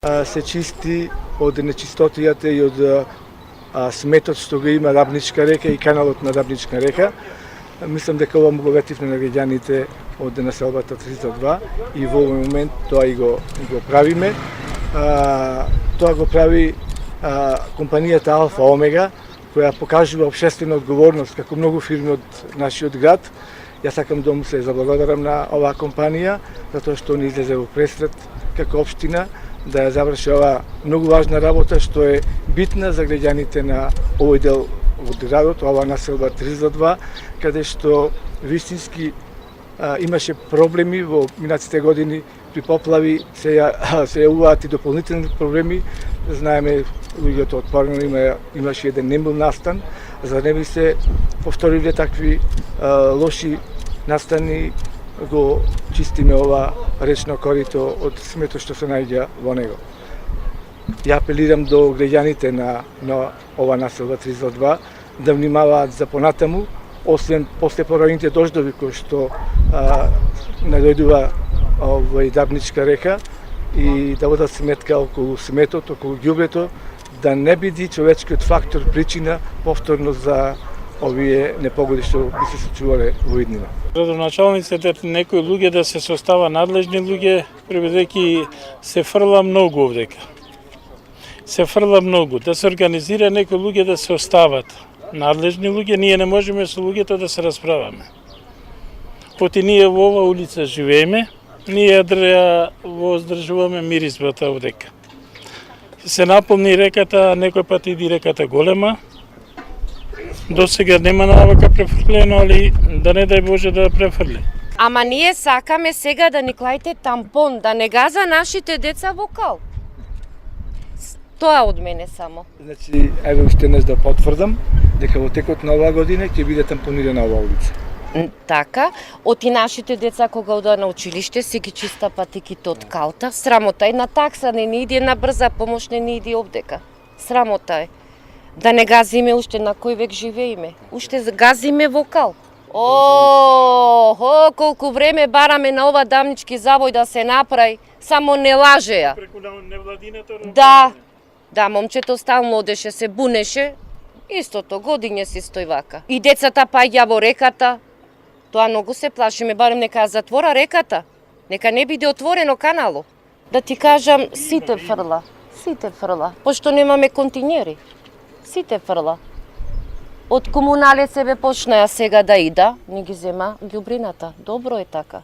Се чисти од нечистотијата и од сметот што го има Рабничка река и каналот на Рабничка река. Мислам дека ова му го ветивме на граѓаните од населбата 302 и во овој момент тоа и го правиме. Тоа го прави компанијата Алфа Омега, која покажува општествена одговорност како многу фирми од нашиот град. Јас сакам да му се заблагодарам на оваа компанија, затоа што ни излезе во пресрет како општина да ја заврши оваа многу важна работа што е битна за граѓаните на овој дел од градот, оваа населба 302, каде што вистински имаше проблеми во минатите години при поплави, се јавуваат и дополнителни проблеми. Знаеме, луѓето од порано имаше еден немил настан, за да не би се повториле такви лоши настани, го чистиме ова речно корито од сметот што се наоѓа во него. Ја апелирам до граѓаните на ова населба 302 да внимаваат за понатаму, освен после поројните дождови кои што најдојдува во Рабничка река, и да водат сметка околу сметот, околу ѓубрето, да не биде човечкиот фактор причина повторно за овие непогоди што би се случувале во иднина. Градоначалниците некои луѓе да се состава надлежни луѓе, бидејќи се фрла многу овдека. Се фрла многу, да се организира некои луѓе да се остават надлежни луѓе, ние не можеме со луѓето да се расправаме. Поти ние во ова улица живееме, ние во здржуваме мирисбата овдека. Се наполни реката, некој пат иди реката голема. До сега нема навака префрлено, али да не дај Боже да префрли. Ама ние сакаме сега да ни клајте тампон, да не газа нашите деца во кал. Тоа од мене само. Значи, еве уште еднаш да потврдам дека во текот на оваа година ќе биде тампонирана оваа улица. Така, оти нашите деца кога одат на училиште си ги чиста патиките од калта. Срамота е, на такса не ни иде, на брза помош не ни иде овдека. Срамота е. Да не газиме уште, на кој век живееме. Уште газиме во кал. Колку време бараме на ова дамнички завој да се направи, само не лажеја. Преку невладината? Да, момчето стално одеше, се бунеше, истото годиње си стои вака. И децата паѓа во реката, тоа многу се плашиме, барем нека ја затвора реката, нека не биде отворено канало. Да ти кажам, сите фрла, пошто немаме континери, сите фрла. Од комуналец себе почнаја сега да ида, не ги зема ѓубрината, добро е така.